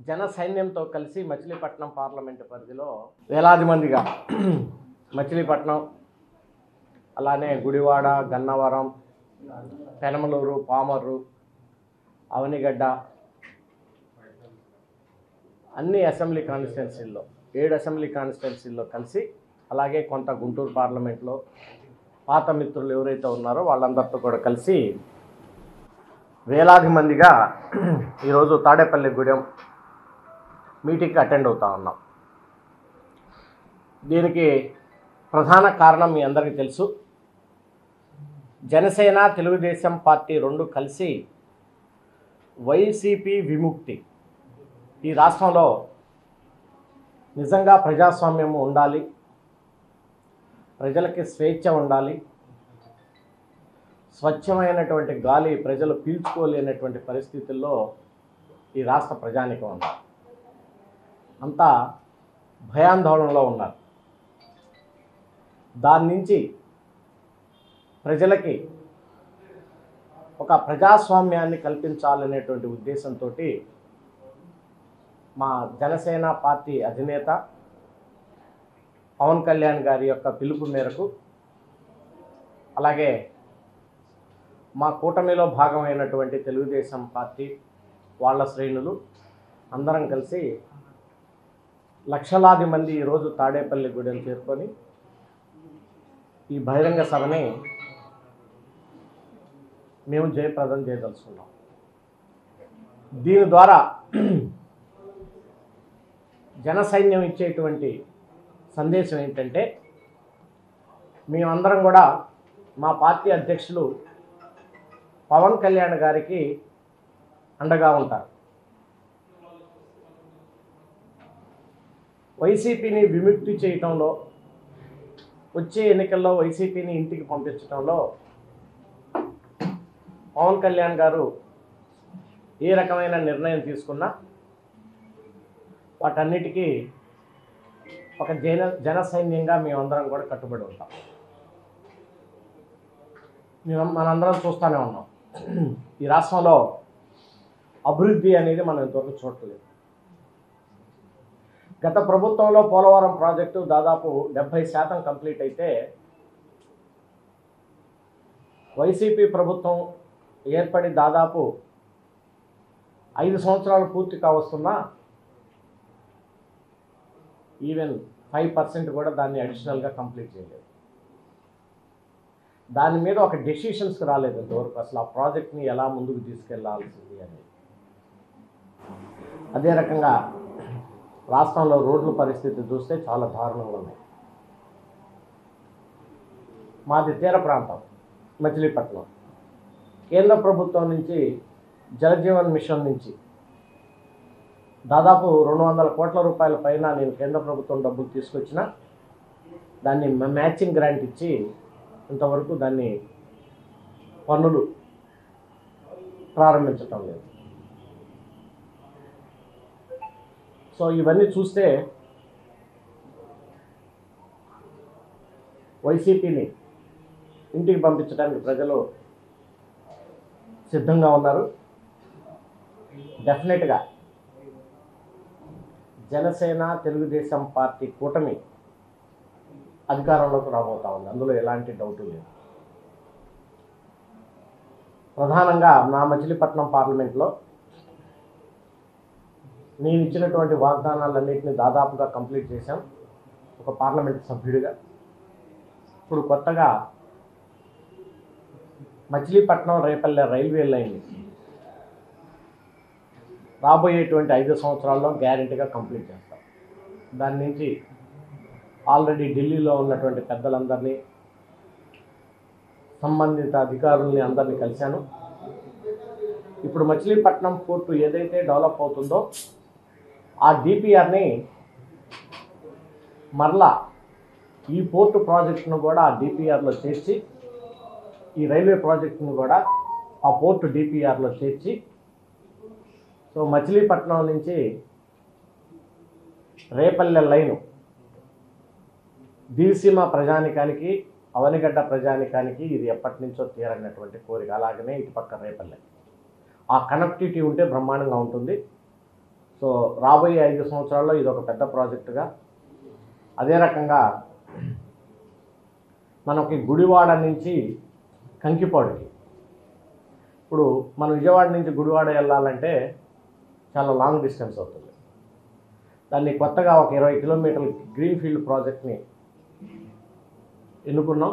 జన సైన్యంతో కలిసి మచిలీపట్నం పార్లమెంటు పరిధిలో వేలాది మందిగా మచిలీపట్నం అలానే గుడివాడ, గన్నవరం, పెనమలూరు, పామర్రు, అవనిగడ్డ అన్ని అసెంబ్లీ కాన్స్టిట్యున్సీల్లో 7 అసెంబ్లీ కాన్స్టిట్యున్సీల్లో కలిసి అలాగే కొంత గుంటూరు పార్లమెంట్లో పాత మిత్రులు ఎవరైతే ఉన్నారో వాళ్ళందరితో కూడా కలిసి వేలాది మందిగా ఈరోజు తాడేపల్లిగూడెం మీటింగ్కి అటెండ్ అవుతా ఉన్నాం. దీనికి ప్రధాన కారణం మీ అందరికీ తెలుసు. జనసేన, తెలుగుదేశం పార్టీ రెండు కలిసి వైసీపీ విముక్తి, ఈ రాష్ట్రంలో నిజంగా ప్రజాస్వామ్యం ఉండాలి, ప్రజలకి స్వేచ్ఛ ఉండాలి, స్వచ్ఛమైనటువంటి గాలి ప్రజలు పీల్చుకోలేనటువంటి పరిస్థితుల్లో ఈ రాష్ట్ర ప్రజానికం ఉన్నారు. అంతా భయాందోళనలో ఉన్నారు. దాని నుంచి ప్రజలకి ఒక ప్రజాస్వామ్యాన్ని కల్పించాలనేటువంటి ఉద్దేశంతో మా జనసేన పార్టీ అధినేత పవన్ కళ్యాణ్ గారి యొక్క పిలుపు మేరకు, అలాగే మా కూటమిలో భాగమైనటువంటి తెలుగుదేశం పార్టీ వాళ్ళ శ్రేణులు అందరం కలిసి లక్షలాది మంది ఈరోజు తాడేపల్లిగూడెం చేరుకొని ఈ బహిరంగ సభని మేము జయప్రదం చేయదలుచుకున్నాం. దీని ద్వారా జన సైన్యం ఇచ్చేటువంటి సందేశం ఏంటంటే, మేమందరం కూడా మా పార్టీ అధ్యక్షులు పవన్ కళ్యాణ్ గారికి అండగా ఉంటారు. వైసీపీని విముక్తి చేయటంలో, వచ్చే ఎన్నికల్లో వైసీపీని ఇంటికి పంపించడంలో పవన్ కళ్యాణ్ గారు ఏ రకమైన నిర్ణయం తీసుకున్నా వాటన్నిటికీ ఒక జన సైన్యంగా మేమందరం కూడా కట్టుబడి ఉంటాం. మనందరం చూస్తూనే ఉన్నాం, ఈ రాష్ట్రంలో అభివృద్ధి అనేది మనం ఇంతవరకు చూడలేదు. గత ప్రభుత్వంలో పోలవరం ప్రాజెక్టు దాదాపు 70% కంప్లీట్ అయితే, వైసీపీ ప్రభుత్వం ఏర్పడి దాదాపు 5 సంవత్సరాలు పూర్తి కావస్తున్నా ఈవెన్ 5% కూడా దాన్ని అడిషనల్గా కంప్లీట్ చేయలేదు. దాని మీద ఒక డెసిషన్స్కి రాలేదు ఇంతవరకు, అసలు ఆ ప్రాజెక్ట్ని ఎలా ముందుకు తీసుకెళ్లాల్సింది అనేది. అదే రకంగా రాష్ట్రంలో రోడ్ల పరిస్థితి చూస్తే చాలా దారుణంగా ఉన్నాయి. మాది తీర ప్రాంతం మచిలీపట్నం. కేంద్ర ప్రభుత్వం నుంచి జలజీవన్ మిషన్ నుంచి దాదాపు 200 కోట్ల రూపాయల పైన నేను కేంద్ర ప్రభుత్వం డబ్బులు తీసుకొచ్చిన దాన్ని మ్యాచింగ్ గ్రాంట్ ఇచ్చి ఇంతవరకు దాన్ని పనులు ప్రారంభించటం లేదు. సో ఇవన్నీ చూస్తే వైసీపీని ఇంటికి పంపించడానికి ప్రజలు సిద్ధంగా ఉన్నారు. డెఫినెట్గా జనసేన, తెలుగుదేశం పార్టీ కూటమి అధికారంలోకి రాబోతా ఉంది, అందులో ఎలాంటి డౌటు లేదు. ప్రధానంగా నా మచిలీపట్నం పార్లమెంట్లో నేను ఇచ్చినటువంటి వాగ్దానాలన్నింటినీ దాదాపుగా కంప్లీట్ చేశాం ఒక పార్లమెంట్ సభ్యుడిగా. ఇప్పుడు కొత్తగా మచిలీపట్నం రేపల్లె రైల్వే లైన్ రాబోయేటువంటి 5 సంవత్సరాల్లో గ్యారెంటీగా కంప్లీట్ చేస్తాం. దాని నుంచి ఆల్రెడీ ఢిల్లీలో ఉన్నటువంటి పెద్దలందరినీ, సంబంధిత అధికారుల్ని అందరినీ కలిశాను. ఇప్పుడు మచిలీపట్నం పోర్టు ఏదైతే డెవలప్ అవుతుందో ఆ డిపిఆర్ని మరలా ఈ పోర్టు ప్రాజెక్టును కూడా ఆ డిపిఆర్లో చేర్చి, ఈ రైల్వే ప్రాజెక్టును కూడా ఆ పోర్టు డిపిఆర్లో చేర్చి, సో మచిలీపట్నం నుంచి రేపల్లె లైను దివిసీమ ప్రజానికానికి, అవనిగడ్డ ప్రజానికానికి ఇది ఎప్పటి నుంచో తీరనటువంటి కోరిక. అలాగనే ఇటుపక్క రేపల్లె ఆ కనెక్టివిటీ ఉంటే బ్రహ్మాండంగా ఉంటుంది. సో రాబోయే 5 సంవత్సరాల్లో ఇది ఒక పెద్ద ప్రాజెక్టుగా, అదే రకంగా మనకి గుడివాడ నుంచి కంకిపాడుకి, ఇప్పుడు మన విజయవాడ నుంచి గుడివాడ వెళ్ళాలంటే చాలా లాంగ్ డిస్టెన్స్ అవుతుంది. దాన్ని కొత్తగా ఒక 20 కిలోమీటర్ల గ్రీన్ఫీల్డ్ ప్రాజెక్ట్ని ఎన్నుకున్నాం.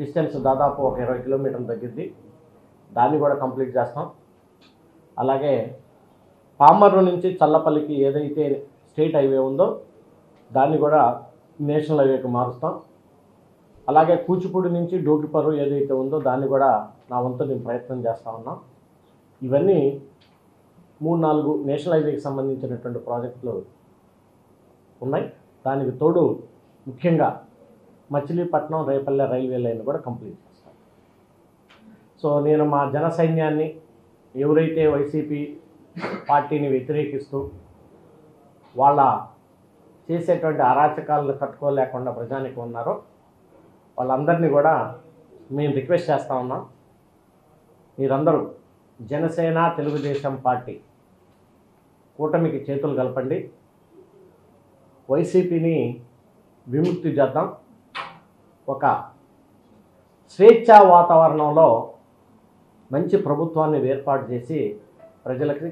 డిస్టెన్స్ దాదాపు ఒక 20 కిలోమీటర్లు తగ్గింది. దాన్ని కూడా కంప్లీట్ చేస్తాం. అలాగే పామర్రు నుంచి చల్లపల్లికి ఏదైతే స్టేట్ హైవే ఉందో దాన్ని కూడా నేషనల్ హైవేకి మారుస్తాం. అలాగే కూచిపూడి నుంచి డోకిపర్రు ఏదైతే ఉందో దాన్ని కూడా నా వంతు నేను ప్రయత్నం చేస్తూ ఉన్నాం. ఇవన్నీ 3-4 నేషనల్ హైవేకి సంబంధించినటువంటి ప్రాజెక్టులు ఉన్నాయి. దానికి తోడు ముఖ్యంగా మచిలీపట్నం రేపల్లె రైల్వే లైన్ కూడా కంప్లీట్ చేస్తాం. సో నేను మా జన సైన్యాన్ని, ఎవరైతే వైసీపీ పార్టీని వ్యతిరేకిస్తూ వాళ్ళ చేసేటువంటి అరాచకాలను తట్టుకోలేకుండా ప్రజానికి ఉన్నారో వాళ్ళందరినీ కూడా మేము రిక్వెస్ట్ చేస్తూ ఉన్నాం. మీరందరూ జనసేన తెలుగుదేశం పార్టీ కూటమికి చేతులు కలపండి, వైసీపీని విముక్తి చేద్దాం, ఒక స్వేచ్ఛా వాతావరణంలో మంచి ప్రభుత్వాన్ని ఏర్పాటు చేసి ప్రజలకి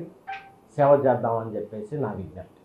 సేవ చేద్దామని చెప్పేసి నా విజ్ఞప్తి.